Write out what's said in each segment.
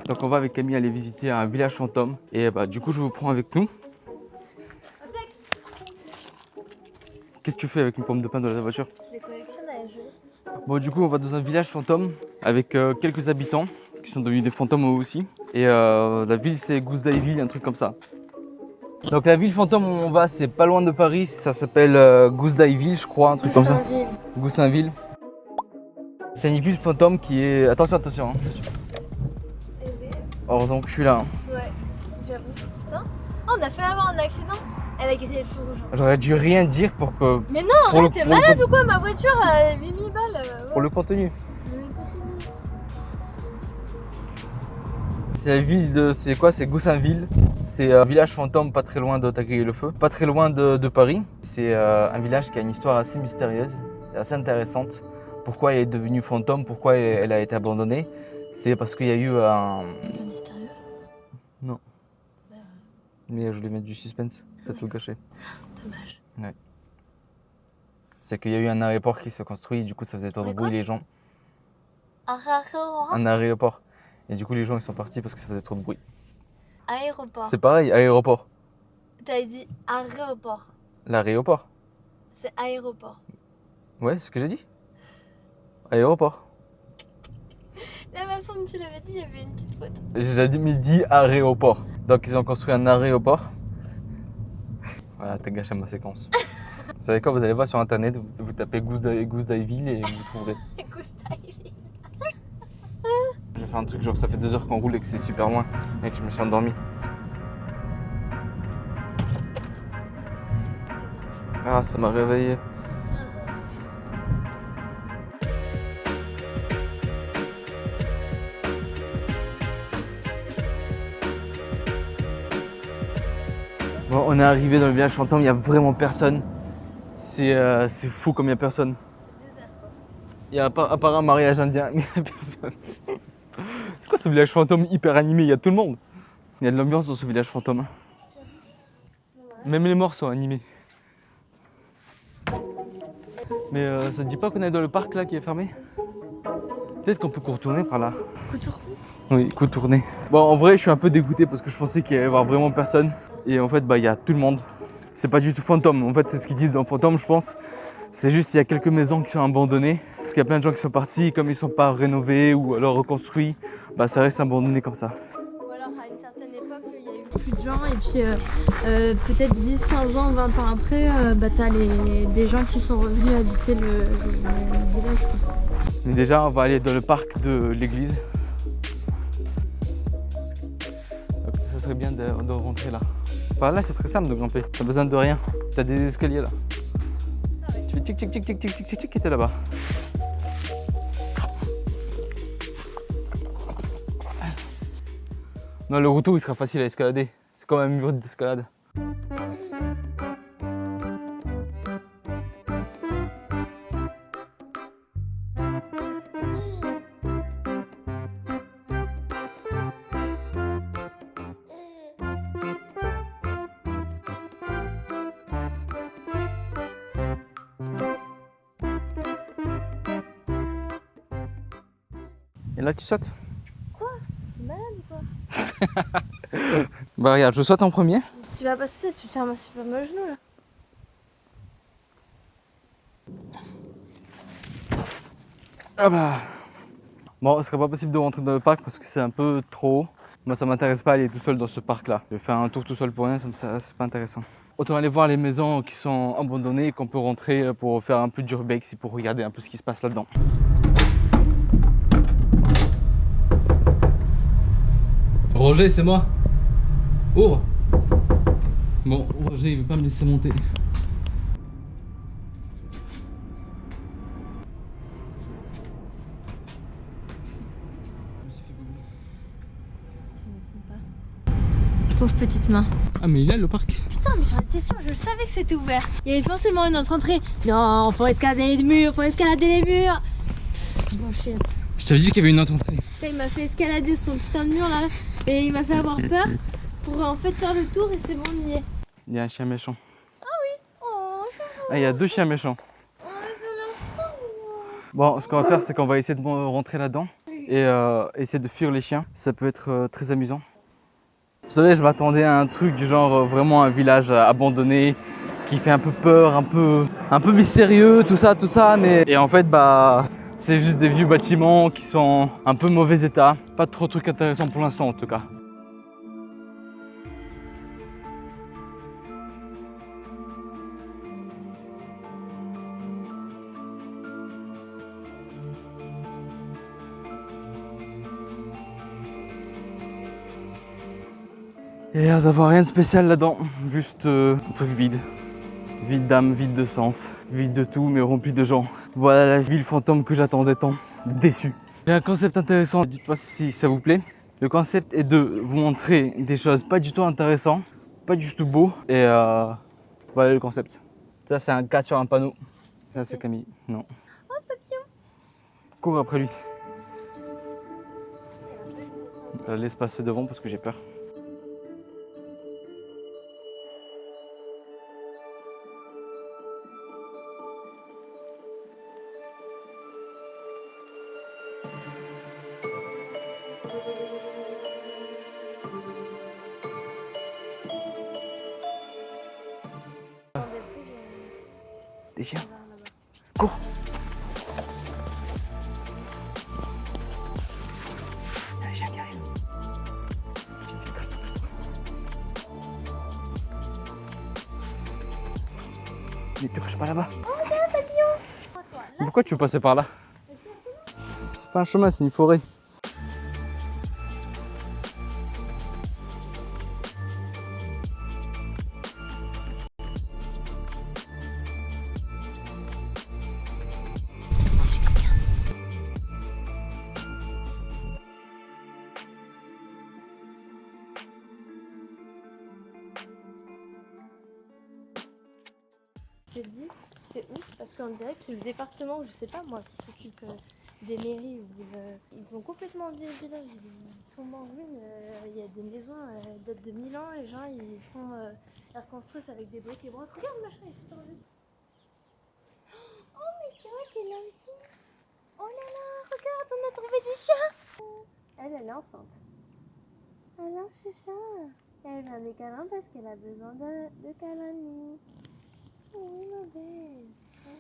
Donc on va avec Camille aller visiter un village fantôme. Et bah du coup je vous prends avec nous. Qu'est-ce que tu fais avec une pomme de pin dans la voiture? Je les collectionne à jeu. Bon du coup on va dans un village fantôme avec quelques habitants qui sont devenus des fantômes eux aussi. Et la ville c'est Gousdaïville, un truc comme ça. Donc la ville fantôme où on va c'est pas loin de Paris, ça s'appelle Gousdaïville je crois, un truc comme ça. Goussainville. C'est une ville fantôme qui est... Attention, attention. Hein. Heureusement que je suis là. Hein. Ouais, j'avoue. Putain. Oh, on a fait avoir un accident. Elle a grillé le feu rouge. J'aurais dû rien dire pour que... Mais non, arrête, t'es malade ou quoi? Ma voiture a 8000 balles. Ouais. Pour le contenu. C'est la ville de... C'est quoi? C'est Goussainville. C'est un village fantôme pas très loin de T'as grillé le feu. Pas très loin de Paris. C'est un village qui a une histoire assez mystérieuse et assez intéressante. Pourquoi elle est devenue fantôme? Pourquoi elle a été abandonnée? C'est parce qu'il y a eu un... C'est mystérieux? Non. Mais je voulais mettre du suspense. T'as tout gâché. Dommage. Ouais. C'est qu'il y a eu un aéroport qui se construit, du coup ça faisait trop de bruit les gens. Un aéroport. Et du coup les gens ils sont partis parce que ça faisait trop de bruit. Aéroport. C'est pareil, aéroport. T'as dit aéroport. L'aéroport. C'est aéroport. Ouais, c'est ce que j'ai dit. Aéroport. La façon dont tu l'avais dit, il y avait une petite faute. J'ai dit aéroport. Donc ils ont construit un aéroport. Voilà, t'as gâché ma séquence. Vous savez quoi, vous allez voir sur internet, vous tapez Gousdaïville et vous trouverez. Goussainville. J'ai fait un truc genre ça fait 2 heures qu'on roule et que c'est super loin et que je me suis endormi. Ah, ça m'a réveillé. Bon, on est arrivé dans le village fantôme, il n'y a vraiment personne. C'est fou comme il n'y a personne. Il y a à part un mariage indien, mais il n'y a personne. C'est quoi ce village fantôme hyper animé? Il y a tout le monde. Il y a de l'ambiance dans ce village fantôme. Même les morts sont animés. Mais ça te dit pas qu'on est dans le parc là qui est fermé? Peut-être qu'on peut contourner par là. Couture. Oui, contourner. Bon, en vrai, je suis un peu dégoûté parce que je pensais qu'il y allait y avoir vraiment personne. Et en fait, bah, il y a tout le monde. C'est pas du tout fantôme. En fait, c'est ce qu'ils disent dans fantôme, je pense. C'est juste qu'il y a quelques maisons qui sont abandonnées. Parce qu'il y a plein de gens qui sont partis, comme ils sont pas rénovés ou alors reconstruits, bah, ça reste abandonné comme ça. Ou alors à une certaine époque, il y a eu plus de gens et puis peut-être 10, 15 ans, 20 ans après, bah, t'as des gens qui sont revenus habiter le village. Quoi. Mais déjà, on va aller dans le parc de l'église. Ça serait bien de rentrer là. Par là, c'est très simple de grimper. T'as besoin de rien. T'as des escaliers là. Tu fais tic tic tic tic tic tic tic tic et t'es là-bas. Non, le retour il sera facile à escalader. C'est comme un mur d'escalade. Et là, tu sautes. Quoi? T'es malade ou quoi? Bah regarde, je saute en premier. Tu vas pas sauter, tu te fais un super mal au genou là. Ah bah. Bon, ce serait pas possible de rentrer dans le parc parce que c'est un peu trop haut. Moi, ça m'intéresse pas aller tout seul dans ce parc-là. Je vais faire un tour tout seul pour rien, ça c'est pas intéressant. Autant aller voir les maisons qui sont abandonnées et qu'on peut rentrer pour faire un peu d'urbex et pour regarder un peu ce qui se passe là-dedans. Roger, c'est moi. Ouvre. Bon, Roger, il veut pas me laisser monter. Pauvre petite main. Ah mais il est là le parc. Putain, mais j'en étais sûre, je savais que c'était ouvert. Il y avait forcément une autre entrée. Non, faut escalader les murs, faut escalader les murs. Bon chien. Je t'avais dit qu'il y avait une autre entrée. Il m'a fait escalader son putain de mur là. Et il m'a fait avoir peur pour en fait faire le tour et c'est bon, on y est. Il y a un chien méchant. Ah oui. Oh, Ah, il y a 2 chiens méchants. oh, c'est Bon, ce qu'on va faire, c'est qu'on va essayer de rentrer là-dedans et essayer de fuir les chiens. Ça peut être très amusant. Vous savez, je m'attendais à un truc du genre vraiment un village abandonné qui fait un peu peur, un peu mystérieux, tout ça, mais... Et en fait, bah, c'est juste des vieux bâtiments qui sont en un peu mauvais état. Pas trop de trucs intéressants pour l'instant, en tout cas. Il y a l'air d'avoir rien de spécial là-dedans, juste un truc vide. Vide d'âme, vide de sens, vide de tout, mais rempli de gens. Voilà la ville fantôme que j'attendais tant. Déçu. J'ai un concept intéressant, dites-moi si ça vous plaît. Le concept est de vous montrer des choses pas du tout intéressantes, pas du tout beaux, et voilà le concept. Ça, c'est un cas sur un panneau. Ça, c'est Camille. Non. Oh, papillon! Cours après lui. Laisse passer devant parce que j'ai peur. Des chiens. Cours. Il y a les chiens qui arrivent. Vite, vite, cache-toi, cache-toi. Mais te cache pas là-bas. Oh, regarde, papillon! Pourquoi tu veux passer par là? C'est pas un chemin, c'est une forêt. Je te dis, c'est ouf parce qu'on dirait que le département, je sais pas moi, qui s'occupe des mairies, ils ont complètement oublié le village, ils tombent en ruine, il y a des maisons datent de 1000 ans, les gens ils reconstruisent avec des briques et brocs. Regarde, le machin est tout en vue. Oh mais tu vois qu'elle est là aussi. Oh là là, regarde, on a trouvé des chats. Elle est enceinte. Alors Chucha, elle vient des câlins parce qu'elle a besoin de câlins. Oui, ma belle.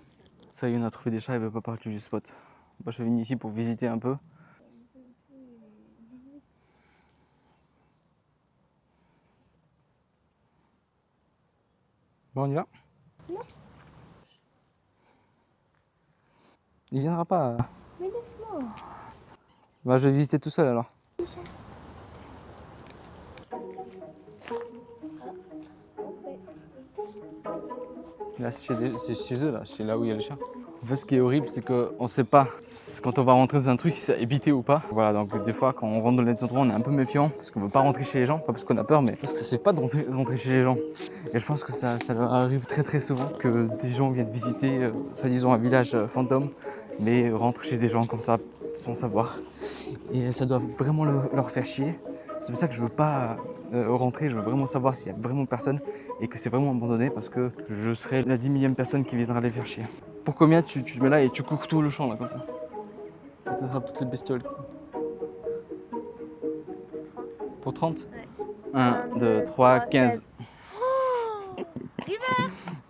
Ça y est, on a trouvé des chats, elle veut pas partir du spot. Moi, je suis venu ici pour visiter un peu. Bon, on y va? Non. Il viendra pas. Mais laisse-moi. Bah, je vais visiter tout seul alors. Là, c'est chez eux, là, c'est là où il y a les chats. En fait, ce qui est horrible, c'est qu'on ne sait pas quand on va rentrer dans un truc si ça habité ou pas. Voilà, donc des fois, quand on rentre dans les endroits, on est un peu méfiant parce qu'on ne veut pas rentrer chez les gens, pas parce qu'on a peur, mais parce que ça se fait pas de rentrer chez les gens. Et je pense que ça leur arrive très souvent que des gens viennent visiter, soi-disant un village fantôme, mais rentrent chez des gens comme ça, sans savoir. Et ça doit vraiment leur faire chier. C'est pour ça que je veux pas rentrer, je veux vraiment savoir s'il y a vraiment personne et que c'est vraiment abandonné parce que je serai la 10 millième personne qui viendra les faire chier. Pour combien tu te mets là et tu cours tout le champ là comme ça? Tu attrapes toutes les bestioles. Pour 30? Ouais. 1, 2, 3, 15. Oh,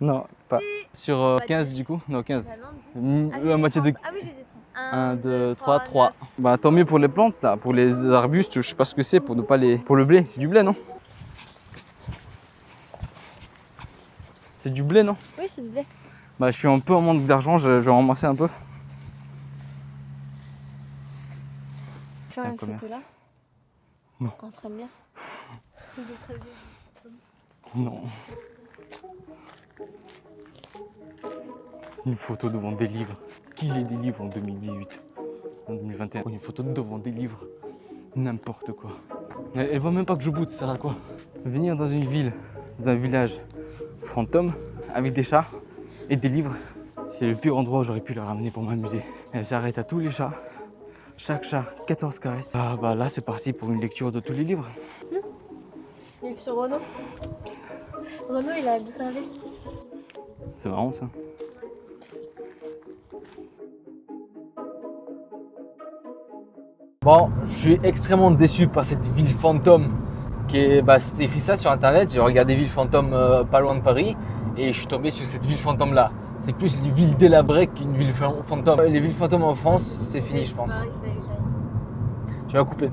Non, pas. Si. Sur 15 du coup? Non, 15. La moitié de... Ah oui, j'ai des 30. 1, 2, 3, 3. Bah tant mieux pour les plantes, là. Pour les arbustes, je sais pas ce que c'est, pour ne pas les... Pour le blé, c'est du blé, non? C'est du blé, non? Oui, c'est du blé. Bah je suis un peu en manque d'argent, je vais en ramasser un peu. Faire un une photo commerce. là? Non. On ferait bien. Il serait bien. Non. Une photo devant des livres. Qui lit des livres en 2018? En 2021? Une photo devant des livres. N'importe quoi. Elle voit même pas que je boude, ça sert à quoi? Venir dans une ville, dans un village fantôme, avec des chats et des livres, c'est le pire endroit où j'aurais pu la ramener pour m'amuser. Elle s'arrête à tous les chats. Chaque chat, 14 caresses. Ah bah là, c'est parti pour une lecture de tous les livres. Livre sur Renaud. Renaud, il a observé. C'est marrant ça. Bon, je suis extrêmement déçu par cette ville fantôme qui est, c'était écrit ça sur internet. J'ai regardé ville fantôme pas loin de Paris et je suis tombé sur cette ville fantôme là. C'est plus une ville délabrée qu'une ville fantôme. Les villes fantômes en France, c'est fini, je pense. Tu vas couper.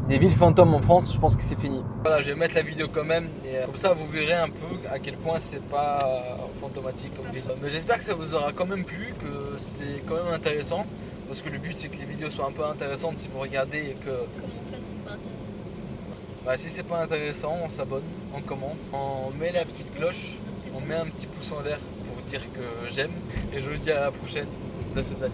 Des villes fantômes en France, je pense que c'est fini. Voilà, je vais mettre la vidéo quand même et comme ça vous verrez un peu à quel point c'est pas fantomatique comme ville. Mais j'espère que ça vous aura quand même plu, que c'était quand même intéressant. Parce que le but c'est que les vidéos soient un peu intéressantes si vous regardez et que... Comment on fait si c'est pas intéressant? Si c'est pas intéressant, on s'abonne, on commente, on met la petite cloche, on met un petit pouce en l'air pour dire que j'aime. Et je vous dis à la prochaine. До свидания.